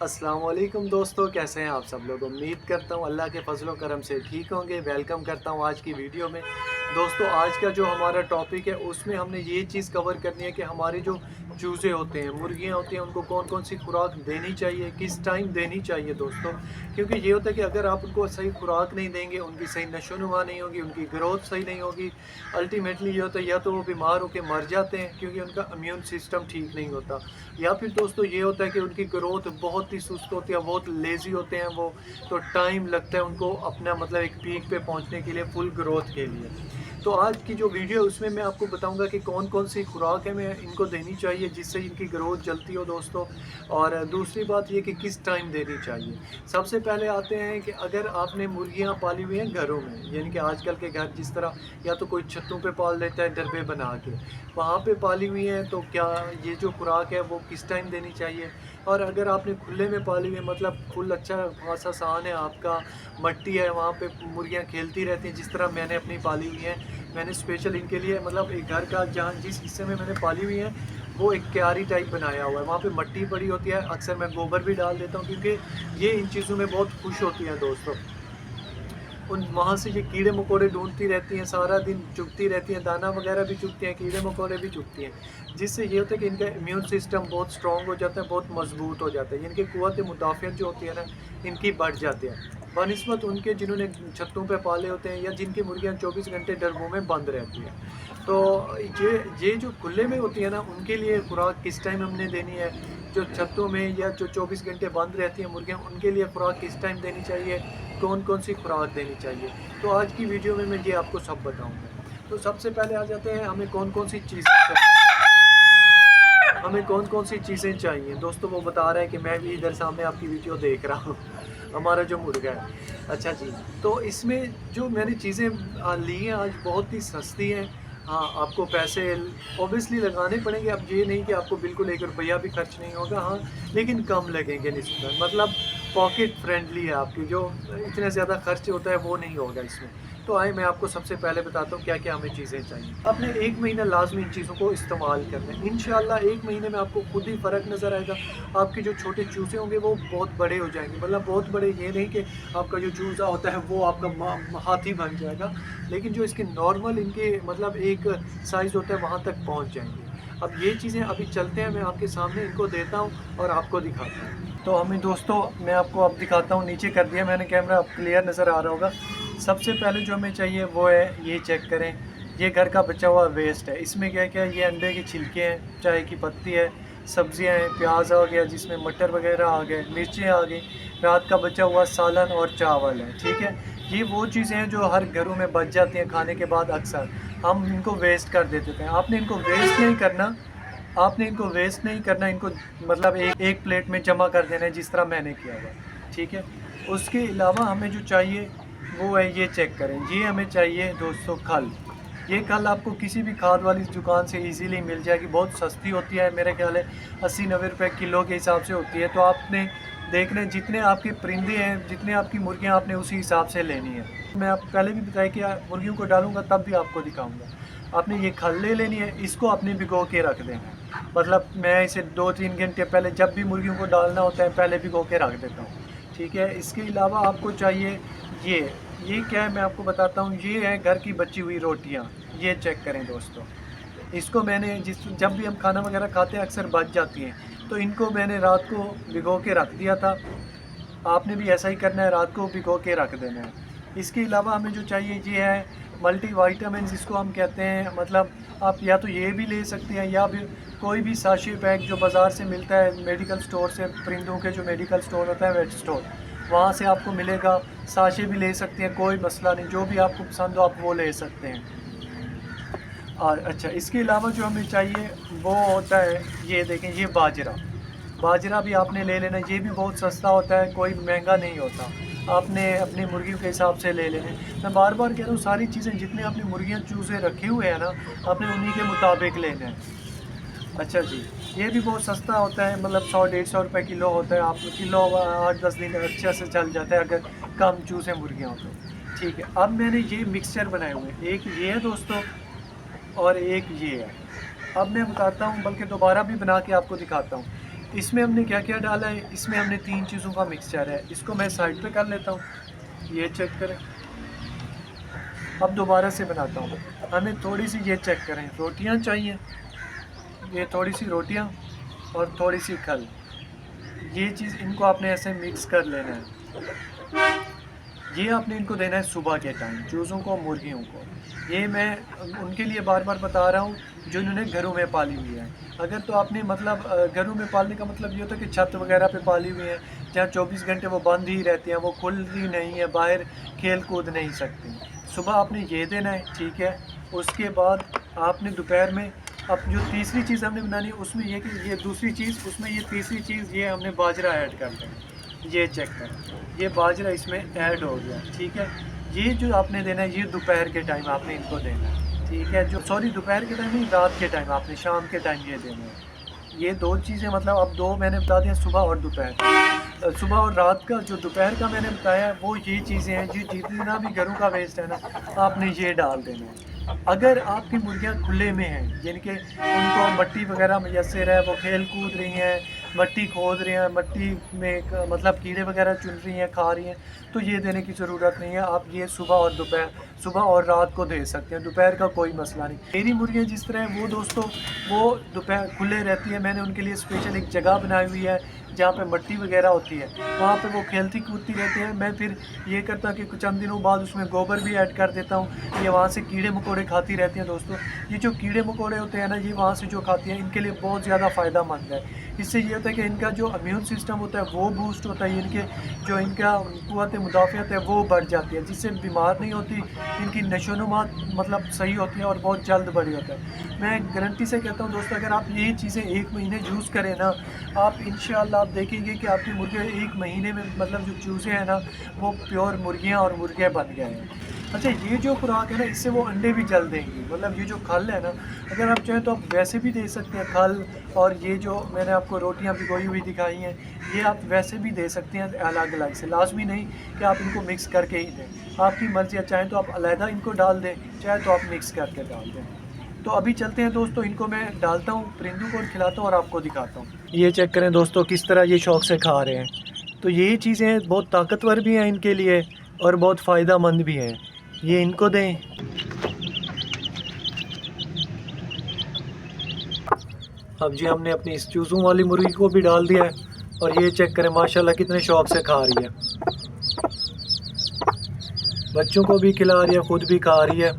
अस्सलाम वालेकुम दोस्तों, कैसे हैं आप सब लोग। उम्मीद करता हूँ अल्लाह के फजलो करम से ठीक होंगे। वेलकम करता हूँ आज की वीडियो में। दोस्तों, आज का जो हमारा टॉपिक है उसमें हमने ये चीज़ कवर करनी है कि हमारे जो चूज़े होते हैं, मुर्गियाँ होती हैं, उनको कौन कौन सी खुराक देनी चाहिए, किस टाइम देनी चाहिए दोस्तों। क्योंकि ये होता है कि अगर आप उनको सही खुराक नहीं देंगे, उनकी सही नशोनुमा नहीं होगी, उनकी ग्रोथ सही नहीं होगी, अल्टीमेटली ये होता है या तो वो बीमार होकर मर जाते हैं क्योंकि उनका इम्यून सिस्टम ठीक नहीं होता, या फिर दोस्तों ये होता है कि उनकी ग्रोथ बहुत ही सुस्त होती है, बहुत लेज़ी होते हैं वो, तो टाइम लगता है उनको अपना मतलब एक पीक पे पहुंचने के लिए, फुल ग्रोथ के लिए। तो आज की जो वीडियो है उसमें मैं आपको बताऊंगा कि कौन कौन सी खुराक है मैं इनको देनी चाहिए जिससे इनकी ग्रोथ जल्दी हो दोस्तों। और दूसरी बात ये कि किस टाइम देनी चाहिए। सबसे पहले आते हैं कि अगर आपने मुर्गियां पाली हुई हैं घरों में, यानी कि आजकल के घर जिस तरह या तो कोई छतों पे पाल लेता है डरबे बना के, वहाँ पे पाली हुई हैं, तो क्या ये जो खुराक है वो किस टाइम देनी चाहिए। और अगर आपने खुले में पाली हुई है, मतलब फुल अच्छा खासा सान है आपका, मट्टी है, वहाँ पे मुर्गियाँ खेलती रहती हैं जिस तरह मैंने अपनी पाली हुई हैं। मैंने स्पेशल इनके लिए मतलब एक घर का जहाँ जिस हिस्से में मैंने पाली हुई है वो एक क्यारी टाइप बनाया हुआ है, वहाँ पे मट्टी पड़ी होती है, अक्सर मैं गोबर भी डाल देता हूँ क्योंकि ये इन चीज़ों में बहुत खुश होती हैं दोस्तों। उन वहाँ से ये कीड़े मकोड़े ढूंढती रहती हैं, सारा दिन चुगती रहती हैं, दाना वगैरह भी चुगती हैं, कीड़े मकोड़े भी चुगती हैं, जिससे ये होता है कि इनका इम्यून सिस्टम बहुत स्ट्रॉन्ग हो जाता है, बहुत मजबूत हो जाता है, इनकी क़ुव्वत मुदाफ़ियत जो होती है ना, इनकी बढ़ जाती है बनिस्बत उनके जिन्होंने छतों पे पाले होते हैं या जिनकी मुर्गियाँ 24 घंटे डरबों में बंद रहती हैं। तो ये जो खुले में होती है ना, उनके लिए खुराक किस टाइम हमने देनी है, जो छतों में या जो 24 घंटे बंद रहती हैं मुर्गियाँ, उनके लिए खुराक किस टाइम देनी चाहिए, कौन कौन सी खुराक देनी चाहिए, तो आज की वीडियो में मैं ये आपको सब बताऊँगा। तो सबसे पहले आ जाते हैं हमें कौन कौन सी चीज़ें चाहिए। हमें कौन कौन सी चीज़ें चाहिए दोस्तों, वो बता रहा है कि मैं भी इधर सामने आपकी वीडियो देख रहा हूँ हमारा जो मुर्गा है। अच्छा जी, तो इसमें जो मैंने चीज़ें ली हैं आज बहुत ही सस्ती हैं। हाँ, आपको पैसे ऑब्वियसली लगाने पड़ेंगे, अब ये नहीं कि आपको बिल्कुल 1 रुपया भी खर्च नहीं होगा, हाँ, लेकिन कम लगेंगे निस्बतन, मतलब पॉकेट फ्रेंडली है आपकी, जो इतने ज़्यादा खर्च होता है वो नहीं होगा इसमें। तो आए मैं आपको सबसे पहले बताता हूँ क्या-क्या हमें चीज़ें चाहिए। आपने 1 महीना लाज़मी इन चीज़ों को इस्तेमाल करना है। इंशाअल्लाह 1 महीने में आपको खुद ही फ़र्क नज़र आएगा। आपके जो छोटे चूज़े होंगे वो बहुत बड़े हो जाएँगे। मतलब बहुत बड़े ये नहीं कि आपका जो चूज़ा होता है वो आपका हाथी बन जाएगा। लेकिन जो इसके नॉर्मल इनके मतलब एक साइज़ होता है वहाँ तक पहुँच जाएँगे। अब ये चीज़ें अभी चलते हैं, मैं आपके सामने इनको देता हूँ और आपको दिखाता हूँ। तो हमें दोस्तों मैं आपको अब दिखाता हूँ, नीचे कर दिया मैंने कैमरा, अब क्लियर नज़र आ रहा होगा। सबसे पहले जो हमें चाहिए वो है, ये चेक करें, ये घर का बचा हुआ वेस्ट है। इसमें क्या-क्या है, ये अंडे की छिलके हैं, चाय की पत्ती है, सब्जियां हैं, प्याज आ गया जिसमें मटर वगैरह आ गए, मिर्चें आ गई, रात का बचा हुआ सालन और चावल है, ठीक है। ये वो चीज़ें हैं जो हर घरों में बच जाती हैं खाने के बाद, अक्सर हम इनको वेस्ट कर देते थे। आपने इनको वेस्ट नहीं करना, आपने इनको वेस्ट नहीं करना, इनको मतलब एक प्लेट में जमा कर देना है जिस तरह मैंने किया हुआ, ठीक है। उसके अलावा हमें जो चाहिए वो है, ये चेक करें, ये हमें चाहिए दोस्तों खल। ये खल आपको किसी भी खाद वाली दुकान से इजीली मिल जाएगी, बहुत सस्ती होती है, मेरे ख्याल है 80-90 रुपए किलो के हिसाब से होती है। तो आपने देखना है जितने आपके परिंदे हैं, जितने आपकी मुर्गियां, आपने उसी हिसाब से लेनी है। मैं आप पहले भी बताया कि मुर्गियों को डालूंगा तब भी आपको दिखाऊंगा। आपने ये खल ले लेनी है, इसको आपने भिगो के रख देना। मतलब मैं इसे 2-3 घंटे पहले जब भी मुर्गियों को डालना होता है पहले भिगो के रख देता हूँ, ठीक है। इसके अलावा आपको चाहिए ये क्या है मैं आपको बताता हूँ। ये है घर की बची हुई रोटियाँ, ये चेक करें दोस्तों। इसको मैंने जब भी हम खाना वगैरह खाते हैं अक्सर बच जाती हैं, तो इनको मैंने रात को भिगो के रख दिया था। आपने भी ऐसा ही करना है, रात को भिगो के रख देना है। इसके अलावा हमें जो चाहिए ये है मल्टी वाइटामिन जिसको हम कहते हैं, मतलब आप या तो ये भी ले सकते हैं या फिर कोई भी साशे पैक जो बाज़ार से मिलता है मेडिकल स्टोर से, परिंदों के जो मेडिकल स्टोर होता है वेट स्टोर, वहाँ से आपको मिलेगा। साशे भी ले सकते हैं, कोई मसला नहीं, जो भी आपको पसंद हो आप वो ले सकते हैं। और अच्छा, इसके अलावा जो हमें चाहिए वो होता है, ये देखें, ये बाजरा। बाजरा भी आपने ले लेना, ये भी बहुत सस्ता होता है, कोई महंगा नहीं होता। आपने अपनी मुर्गियों के हिसाब से ले लेने। मैं बार बार कह रहा हूँ, सारी चीज़ें जितने आपने मुर्गियाँ चूज़े रखे हुए हैं ना, आपने उन्हीं के मुताबिक लेना है। अच्छा जी, ये भी बहुत सस्ता होता है, मतलब 100-150 रुपये किलो होता है। आप किलो 8-10 दिन अच्छे से चल जाता है अगर कम चूज़े मुर्गियाँ हो तो, ठीक है। अब मैंने ये मिक्सचर बनाए हुए हैं, एक ये है दोस्तों और एक ये है। अब मैं बताता हूँ, बल्कि दोबारा भी बना के आपको दिखाता हूँ। इसमें हमने क्या क्या डाला है, इसमें हमने 3 चीज़ों का मिक्सचर है। इसको मैं साइड पे कर लेता हूँ, ये चेक करें। अब दोबारा से बनाता हूँ। हमें थोड़ी सी, ये चेक करें, रोटियाँ चाहिए, ये थोड़ी सी रोटियाँ और थोड़ी सी खल। ये चीज़ इनको आपने ऐसे मिक्स कर लेना है। ये आपने इनको देना है सुबह के टाइम, चूज़ों को, मुर्गियों को। ये मैं उनके लिए बार बार बता रहा हूँ जो इन्होंने घरों में पाली हुई है। अगर तो आपने मतलब घरों में पालने का मतलब ये होता है कि छत वगैरह पे पाली हुई है, जहाँ 24 घंटे वो बंद ही रहती हैं, वो खुलती नहीं है, बाहर खेल कूद नहीं सकती। सुबह आपने ये देना है, ठीक है। उसके बाद आपने दोपहर में, अब जो तीसरी चीज़ हमने बनानी है उसमें ये कि ये दूसरी चीज़, उसमें ये तीसरी चीज़, ये हमने बाजरा ऐड कर देना। ये चेक करें, ये बाजरा इसमें ऐड हो गया, ठीक है। ये जो आपने देना है, ये दोपहर के टाइम आपने इनको देना है, ठीक है। जो सॉरी, दोपहर के टाइम नहीं, रात के टाइम, आपने शाम के टाइम ये देना है। ये 2 चीज़ें, मतलब अब 2 मैंने बता दिया, सुबह और दोपहर। सुबह और रात का, जो दोपहर का मैंने बताया वो ये चीज़ें हैं, जो जितना भी घरों का वेस्ट है ना, आपने ये डाल देना है। अगर आपकी मुर्गियाँ खुले में हैं, जिनके उनको मट्टी वगैरह मैसर है, वो खेल कूद रही हैं, मट्टी खोद रही हैं, मट्टी में मतलब कीड़े वगैरह चुन रही हैं, खा रही हैं, तो ये देने की ज़रूरत नहीं है। आप ये सुबह और दोपहर, सुबह और रात को दे सकते हैं, दोपहर का कोई मसला नहीं। मेरी मुर्गियाँ जिस तरह हैं वो दोस्तों, वो दोपहर खुले रहती है। मैंने उनके लिए स्पेशल एक जगह बनाई हुई है जहाँ पे मट्टी वगैरह होती है, वहाँ पे वो खेलती कूदती रहती है। मैं फिर ये करता हूँ कि कुछ चंद दिनों बाद उसमें गोबर भी ऐड कर देता हूँ। ये वहाँ से कीड़े मकोड़े खाती रहती हैं दोस्तों। ये जो कीड़े मकोड़े होते हैं ना, ये वहाँ से जो खाती हैं, इनके लिए बहुत ज़्यादा फ़ायदेमंद है। इससे ये होता है कि इनका जो इम्यून सिस्टम होता है वो बूस्ट होता है, इनके जो इनका क़ुव्वत मुदाफ़ियत है वो बढ़ जाती है, जिससे बीमार नहीं होती, इनकी नशोनुमा मतलब सही होती है और बहुत जल्द बड़ी होता है। मैं गारंटी से कहता हूँ दोस्तों, अगर आप ये चीज़ें 1 महीने यूज़ करें ना, आप इंशाअल्लाह आप देखेंगे कि आपकी मुर्गियाँ 1 महीने में, मतलब जो चूज़े हैं ना, वो प्योर मुर्गियाँ और मुर्गे बन गए हैं। अच्छा, ये जो खुराक है ना, इससे वो अंडे भी जल्द देंगी। मतलब ये जो खल है ना, अगर आप चाहें तो आप वैसे भी दे सकते हैं खल, और ये जो मैंने आपको रोटियां भिगोई हुई दिखाई हैं, ये आप वैसे भी दे सकते हैं अलग अलग से। लाजमी नहीं कि आप इनको मिक्स करके ही दें, आपकी मर्ज़ी है। चाहें तो आप अलहदा इनको डाल दें, चाहे तो आप मिक्स करके डाल दें। तो अभी चलते हैं दोस्तों, इनको मैं डालता हूँ, परिंदों को खिलाता हूँ और आपको दिखाता हूँ। ये चेक करें दोस्तों, किस तरह ये शौक़ से खा रहे हैं। तो ये चीज़ें बहुत ताकतवर भी हैं इनके लिए और बहुत फ़ायदेमंद भी हैं। ये इनको दें। अब जी हमने अपनी इस चूज़ों वाली मुर्गी को भी डाल दिया है, और ये चेक करें माशाल्लाह कितने शौक़ से खा रही है। बच्चों को भी खिला रही है, ख़ुद भी खा रही है।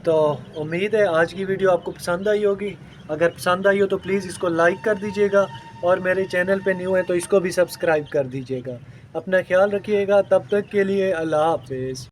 तो उम्मीद है आज की वीडियो आपको पसंद आई होगी। अगर पसंद आई हो तो प्लीज़ इसको लाइक कर दीजिएगा, और मेरे चैनल पे न्यू है तो इसको भी सब्सक्राइब कर दीजिएगा। अपना ख्याल रखिएगा, तब तक के लिए अल्लाह हाफ़िज़।